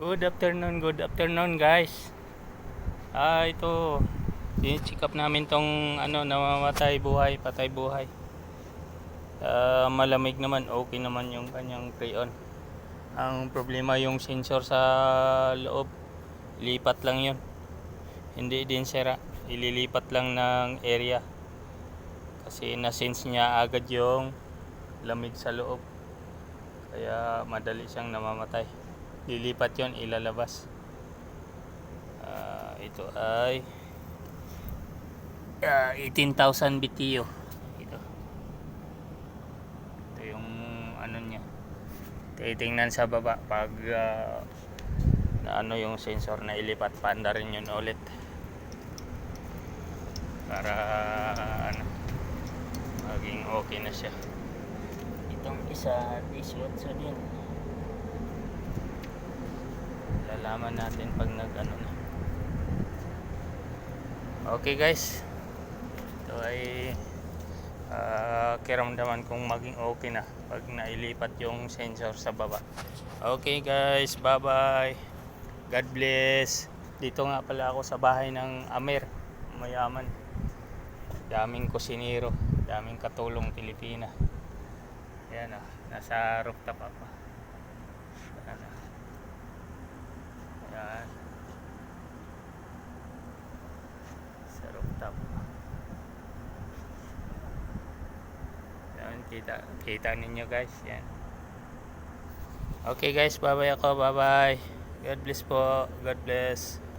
Good afternoon guys. Ito, i-check up namin tong namamatay buhay, patay buhay. Malamig naman, okay naman yung kanyang freon. Ang problema yung sensor sa loob, lipat lang yun. Hindi din sira, ililipat lang ng area. Kasi na-sense niya agad yung lamig sa loob. Kaya madali siyang namamatay. Lilipat yon, ilalabas. Ito ay 18,000 BTU. Ito yung ano niya. Titingnan sa baba pag na yung sensor na ilipat, paanda rin yun ulit para maging okay na siya. Itong isa 18 din. Lalaman natin pag na. Okay guys, ito ay kiramdaman kong maging okay na pag nailipat yung sensor sa baba. Okay guys, bye bye, God bless. Dito nga pala ako sa bahay ng Amer, mayaman, daming kusinero, daming katulong Pilipina. Ayan nasa rooftop ako. Ayan, sa rooftop. Ayan, kita ninyo guys. Yan. Okay guys, bye bye ako, bye bye. God bless po, God bless.